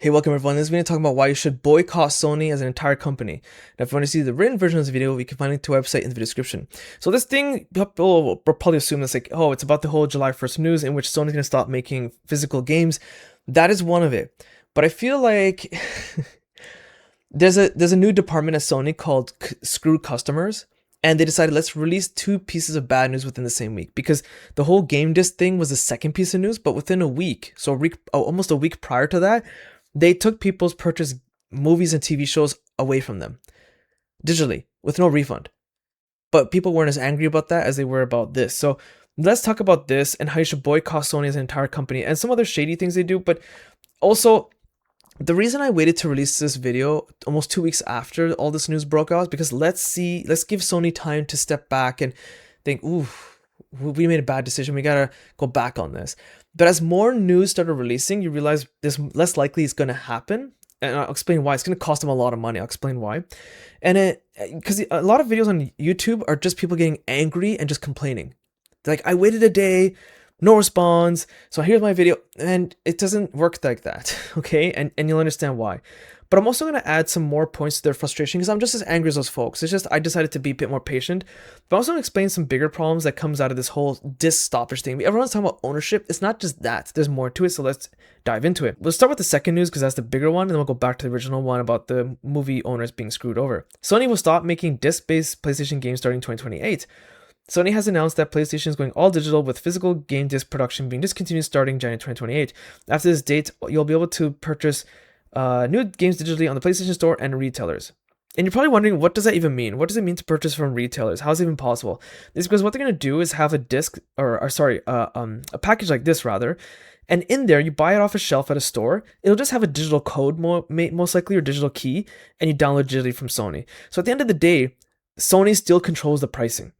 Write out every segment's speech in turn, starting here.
Hey, welcome everyone. In this video, talking about why you should boycott Sony as an entire company. Now, if you want to see the written version of this video, we can find it to our website in the video description. So this thing, people will probably assume it's like, oh, it's about the whole July 1st news in which Sony's going to stop making physical games. That is one of it. But I feel like there's a new department at Sony called Screw Customers. And they decided, let's release two pieces of bad news within the same week, because the whole game disc thing was the second piece of news, but within a week, so almost a week prior to that, they took people's purchased movies and TV shows away from them digitally with no refund. But people weren't as angry about that as they were about this. So let's talk about this and how you should boycott Sony as an entire company and some other shady things they do. But also, the reason I waited to release this video almost 2 weeks after all this news broke out is because let's give Sony time to step back and think, ooh, we made a bad decision. We gotta go back on this. But as more news started releasing, you realize this less likely is gonna happen. And I'll explain why. It's gonna cost them a lot of money. I'll explain why. And because a lot of videos on YouTube are just people getting angry and just complaining. They're like, I waited a day, no response, so here's my video. And it doesn't work like that, okay? And you'll understand why. But I'm also going to add some more points to their frustration because I'm just as angry as those folks. It's just I decided to be a bit more patient. But I'm also going to explain some bigger problems that comes out of this whole disc stoppage thing. Everyone's talking about ownership. It's not just that. There's more to it, so let's dive into it. We'll start with the second news because that's the bigger one, and then we'll go back to the original one about the movie owners being screwed over. Sony will stop making disc-based PlayStation games starting 2028. Sony has announced that PlayStation is going all digital with physical game disc production being discontinued starting January 2028. After this date, you'll be able to purchase new games digitally on the PlayStation Store and retailers. And you're probably wondering, what does that even mean? What does it mean to purchase from retailers? How is it even possible? It's because what they're going to do is have a disc, a package like this rather, and in there you buy it off a shelf at a store. It'll just have a digital code most likely, or digital key, and you download digitally from Sony. So at the end of the day, Sony still controls the pricing.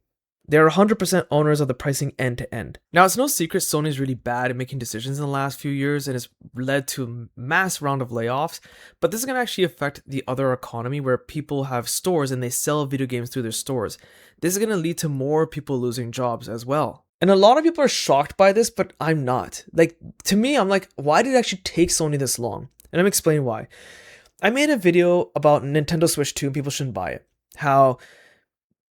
They're 100% owners of the pricing end to end. Now, it's no secret Sony is really bad at making decisions in the last few years and has led to a mass round of layoffs, but this is going to actually affect the other economy where people have stores and they sell video games through their stores. This is going to lead to more people losing jobs as well. And a lot of people are shocked by this, but I'm not. Like, to me, I'm like, why did it actually take Sony this long? And I'm explaining why. I made a video about Nintendo Switch 2 and people shouldn't buy it. How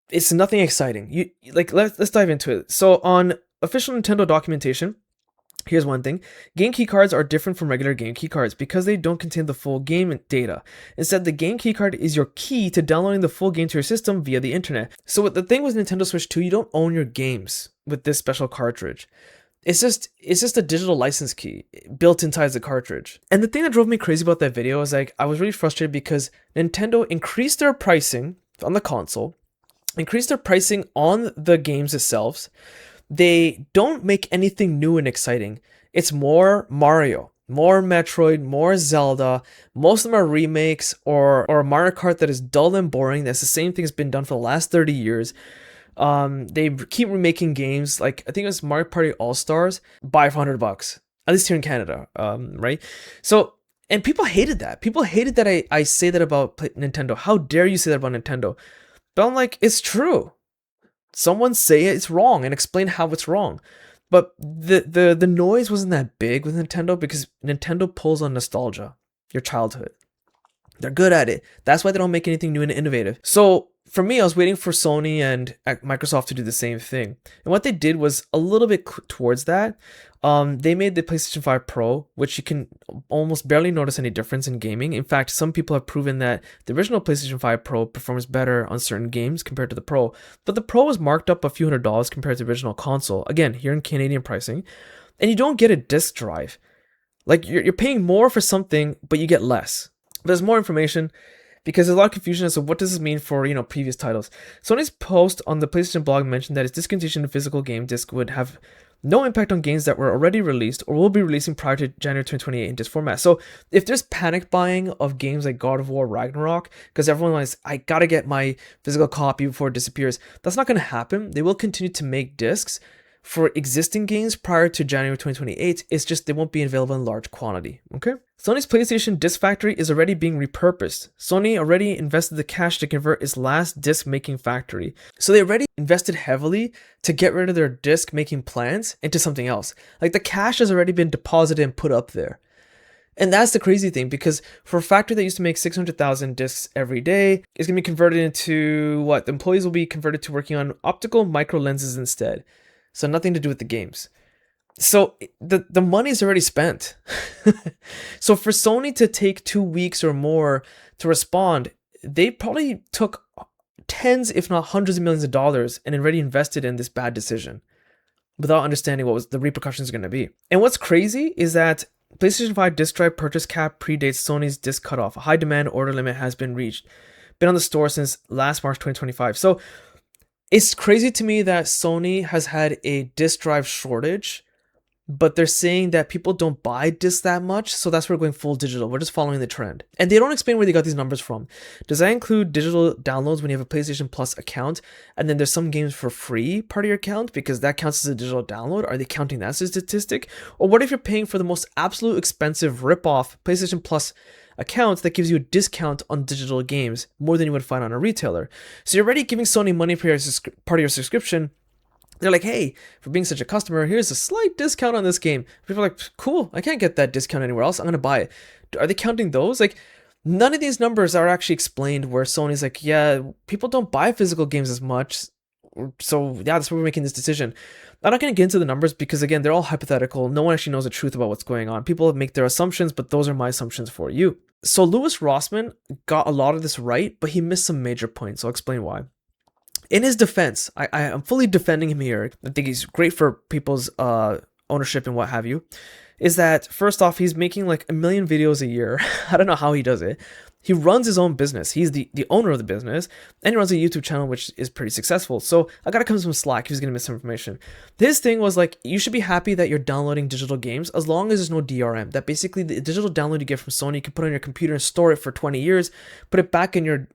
it's nothing exciting. Let's dive into it. So on official Nintendo documentation, here's one thing. Game keycards are different from regular game keycards because they don't contain the full game data. Instead, the game keycard is your key to downloading the full game to your system via the internet. So what the thing with Nintendo Switch 2, you don't own your games with this special cartridge. It's just a digital license key built inside the cartridge. And the thing that drove me crazy about that video is like I was really frustrated because Nintendo increased their pricing on the console, increase their pricing on the games themselves. They don't make anything new and exciting. It's more Mario, more Metroid, more Zelda. Most of them are remakes or a Mario Kart that is dull and boring. That's the same thing that's been done for the last 30 years. They keep remaking games. Like I think it was Mario Party All-Stars, buy for $100, at least here in Canada, right? So, and people hated that. People hated that I say that about Nintendo. How dare you say that about Nintendo? But I'm like, it's true. Someone say it's wrong and explain how it's wrong. But the noise wasn't that big with Nintendo because Nintendo pulls on nostalgia, your childhood. They're good at it. That's why they don't make anything new and innovative. So for me, I was waiting for Sony and Microsoft to do the same thing. And what they did was a little bit towards that. They made the PlayStation 5 Pro, which you can almost barely notice any difference in gaming. In fact, some people have proven that the original PlayStation 5 Pro performs better on certain games compared to the Pro. But the Pro was marked up a few $100s compared to the original console. Again, here in Canadian pricing. And you don't get a disc drive. Like you're paying more for something, but you get less. But there's more information because there's a lot of confusion as to what does this mean for, previous titles. Sony's post on the PlayStation blog mentioned that its discontinuation of physical game disc would have no impact on games that were already released or will be releasing prior to January 2028 in disc format. So if there's panic buying of games like God of War Ragnarok, because everyone is, I gotta get my physical copy before it disappears, that's not going to happen. They will continue to make discs for existing games prior to January 2028. It's just they won't be available in large quantity, okay? Sony's PlayStation disc factory is already being repurposed. Sony already invested the cash to convert its last disc making factory. So they already invested heavily to get rid of their disc making plants into something else. Like the cash has already been deposited and put up there. And that's the crazy thing, because for a factory that used to make 600,000 discs every day, it's going to be converted into what? The employees will be converted to working on optical micro lenses instead. So nothing to do with the games. So the money's already spent. So for Sony to take 2 weeks or more to respond, they probably took tens, if not hundreds of millions of dollars and already invested in this bad decision without understanding what was the repercussions are going to be. And what's crazy is that PlayStation 5 disc drive purchase cap predates Sony's disc cutoff. A high demand order limit has been reached. Been on the store since last March 2025. So it's crazy to me that Sony has had a disc drive shortage, but they're saying that people don't buy discs that much, so that's why we're going full digital. We're just following the trend. And they don't explain where they got these numbers from. Does that include digital downloads when you have a PlayStation Plus account, and then there's some games for free part of your account because that counts as a digital download? Are they counting that as a statistic? Or what if you're paying for the most absolute expensive rip-off PlayStation Plus account that gives you a discount on digital games more than you would find on a retailer? So you're already giving Sony money for your part of your subscription. They're like, hey, for being such a customer, here's a slight discount on this game. People are like, cool, I can't get that discount anywhere else. I'm going to buy it. Are they counting those? Like, none of these numbers are actually explained where Sony's like, yeah, people don't buy physical games as much. So, yeah, that's why we're making this decision. I'm not going to get into the numbers because, again, they're all hypothetical. No one actually knows the truth about what's going on. People make their assumptions, but those are my assumptions for you. So, Louis Rossmann got a lot of this right, but he missed some major points. I'll explain why. In his defense, I am fully defending him here. I think he's great for people's ownership and what have you. Is that, first off, he's making like 1 million videos a year. I don't know how he does it. He runs his own business. He's the owner of the business, and he runs a YouTube channel which is pretty successful. So I gotta cut him some slack if he's gonna miss some information. His thing was like, you should be happy that you're downloading digital games as long as there's no DRM. That basically the digital download you get from Sony, you can put on your computer and store it for 20 years, put it back in your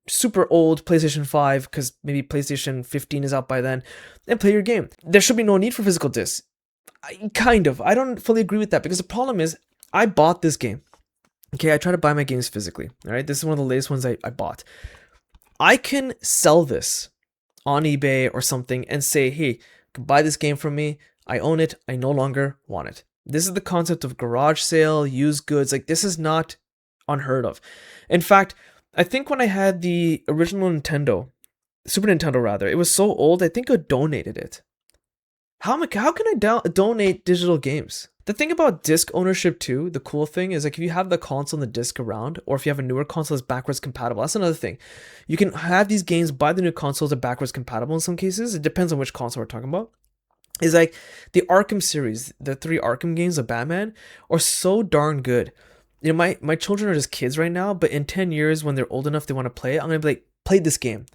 super old PlayStation 5, because maybe PlayStation 15 is out by then, and play your game. There should be no need for physical discs. I don't fully agree with that, because the problem is, I bought this game. Okay, I try to buy my games physically. All right, this is one of the latest ones I bought. I can sell this on eBay or something and say, hey, you can buy this game from me. I own it. I no longer want it. This is the concept of garage sale, used goods. Like, this is not unheard of. In fact, I think when I had the original Nintendo, Super Nintendo rather, it was so old, I think I donated it. How can I donate digital games? The thing about disc ownership too, the cool thing is like if you have the console and the disc around, or if you have a newer console that's backwards compatible, that's another thing. You can have these games, buy the new consoles that are backwards compatible in some cases. It depends on which console we're talking about. Is like the Arkham series, the 3 Arkham games of Batman are so darn good. You know, my children are just kids right now, but in 10 years when they're old enough they want to play it, I'm going to be like, play this game.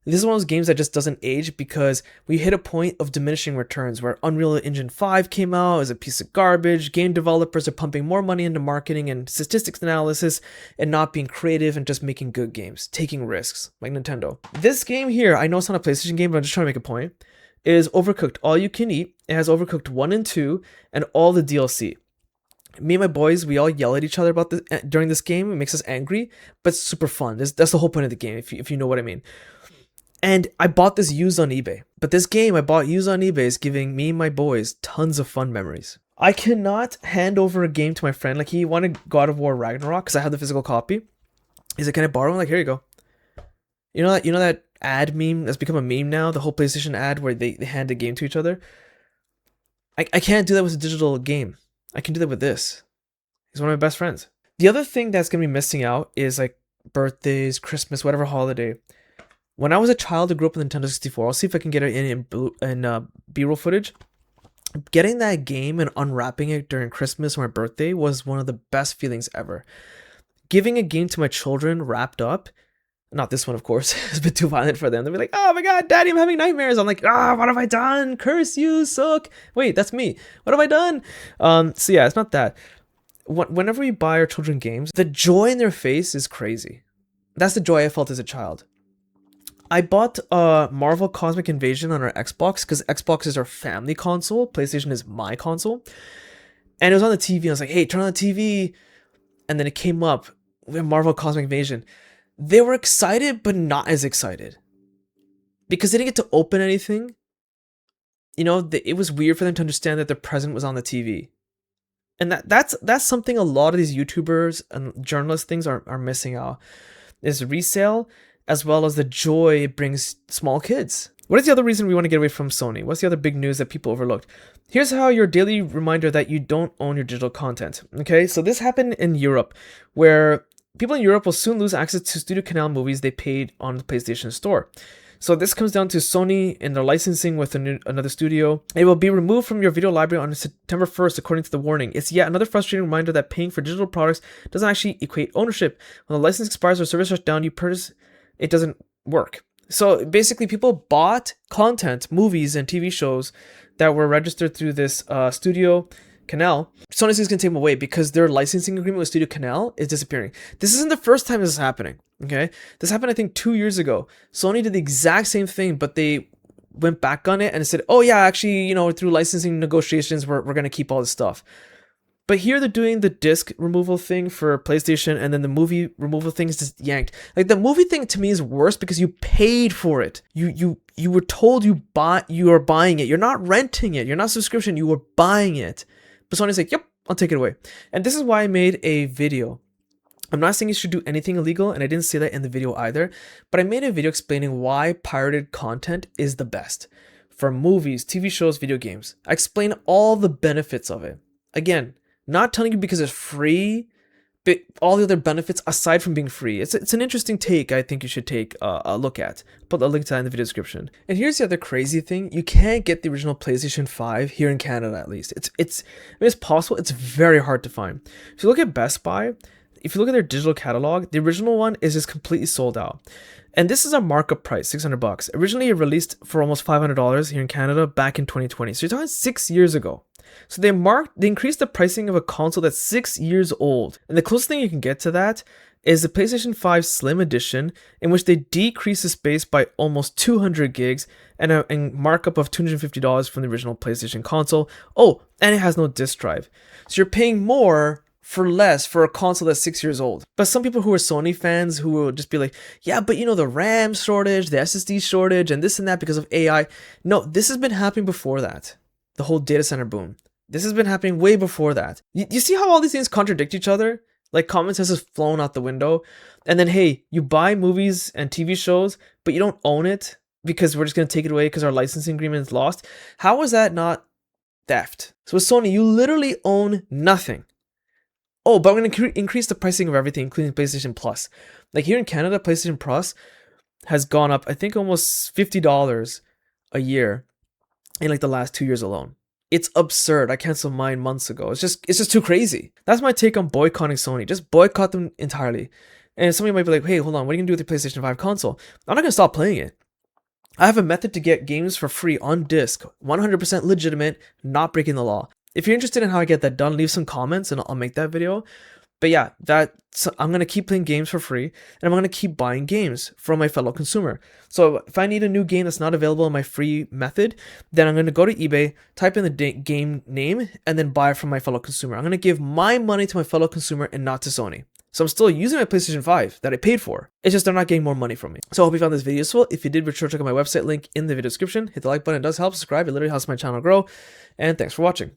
This is one of those games that just doesn't age because we hit a point of diminishing returns where Unreal Engine 5 came out as a piece of garbage. Game developers are pumping more money into marketing and statistics analysis and not being creative and just making good games, taking risks like Nintendo. This game here, I know it's not a PlayStation game, but I'm just trying to make a point, is Overcooked All You Can Eat. It has Overcooked 1 and 2 and all the DLC. Me and my boys, we all yell at each other about this during this game. It makes us angry, but it's super fun. That's the whole point of the game, if you know what I mean. And I bought this used on eBay. But this game I bought used on eBay is giving me and my boys tons of fun memories. I cannot hand over a game to my friend. Like, he wanted God of War Ragnarok because I had the physical copy. He's like, can I borrow it? I'm like, here you go. You know that ad meme that's become a meme now? The whole PlayStation ad where they hand a game to each other? I can't do that with a digital game. I can do that with this. He's one of my best friends. The other thing that's going to be missing out is like birthdays, Christmas, whatever holiday. When I was a child who grew up with Nintendo 64, I'll see if I can get it in B-roll footage. Getting that game and unwrapping it during Christmas or my birthday was one of the best feelings ever. Giving a game to my children wrapped up, not this one of course, it's a bit too violent for them. They'll be like, oh my god, daddy, I'm having nightmares. I'm like, what have I done? Curse you, suck. Wait, that's me. What have I done? So yeah, it's not that. Whenever we buy our children games, the joy in their face is crazy. That's the joy I felt as a child. I bought Marvel Cosmic Invasion on our Xbox because Xbox is our family console. PlayStation is my console. And it was on the TV. I was like, hey, turn on the TV. And then it came up with Marvel Cosmic Invasion. They were excited, but not as excited. Because they didn't get to open anything. You know, it was weird for them to understand that their present was on the TV. And that's something a lot of these YouTubers and journalist things are missing out, is resale, as well as the joy it brings small kids. What is the other reason we want to get away from Sony? What's the other big news that people overlooked? Here's how your daily reminder that you don't own your digital content. Okay, so this happened in Europe, where people in Europe will soon lose access to Studio Canal movies they paid on the PlayStation Store. So this comes down to Sony and their licensing with another studio. It will be removed from your video library on September 1st, according to the warning. It's yet another frustrating reminder that paying for digital products doesn't actually equate ownership. When the license expires or service shuts down, you purchase, it doesn't work. So basically, people bought content, movies, and TV shows that were registered through this Studio Canal. Sony's going to take them away because their licensing agreement with Studio Canal is disappearing. This isn't the first time this is happening. Okay, this happened I think 2 years ago. Sony did the exact same thing, but they went back on it and said, "Oh yeah, actually, you know, through licensing negotiations, we're going to keep all this stuff." But here they're doing the disc removal thing for PlayStation, and then the movie removal thing is just yanked. Like the movie thing to me is worse because you paid for it. You were told you are buying it. You're not renting it. You're not subscription. You were buying it. But Sony's like, "Yep, I'll take it away." And this is why I made a video. I'm not saying you should do anything illegal, and I didn't say that in the video either, but I made a video explaining why pirated content is the best for movies, TV shows, video games. I explain all the benefits of it. Again, not telling you because it's free, but all the other benefits aside from being free. It's an interesting take I think you should take a look at. Put a link to that in the video description. And here's the other crazy thing. You can't get the original PlayStation 5 here in Canada, at least. It's possible. It's very hard to find. If you look at Best Buy, if you look at their digital catalog, the original one is just completely sold out. And this is a markup price, $600. Originally, it released for almost $500 here in Canada back in 2020. So you're talking 6 years ago. So they increased the pricing of a console that's 6 years old. And the closest thing you can get to that is the PlayStation 5 Slim Edition, in which they decrease the space by almost 200 gigs and a markup of $250 from the original PlayStation console. Oh, and it has no disc drive. So you're paying more for less for a console that's 6 years old. But some people who are Sony fans who will just be like, yeah, but you know, the RAM shortage, the SSD shortage, and this and that because of AI. No, this has been happening before that. The whole data center boom. This has been happening way before that. You see how all these things contradict each other? Like common sense has flown out the window. And then, hey, you buy movies and TV shows, but you don't own it because we're just going to take it away because our licensing agreement is lost. How is that not theft? So with Sony, you literally own nothing. Oh, but I'm going to increase the pricing of everything, including PlayStation Plus. Like here in Canada, PlayStation Plus has gone up, I think, almost $50 a year in like the last 2 years alone. It's absurd. I canceled mine months ago. It's just too crazy. That's my take on boycotting Sony. Just boycott them entirely. And somebody might be like, hey, hold on, what are you going to do with the PlayStation 5 console? I'm not going to stop playing it. I have a method to get games for free on disc, 100% legitimate, not breaking the law. If you're interested in how I get that done, leave some comments and I'll make that video. But yeah, I'm going to keep playing games for free, and I'm going to keep buying games from my fellow consumer. So if I need a new game that's not available in my free method, then I'm going to go to eBay, type in the game name, and then buy it from my fellow consumer. I'm going to give my money to my fellow consumer and not to Sony. So I'm still using my PlayStation 5 that I paid for. It's just they're not getting more money from me. So I hope you found this video useful. If you did, be sure to check out my website link in the video description. Hit the like button. It does help. Subscribe. It literally helps my channel grow. And thanks for watching.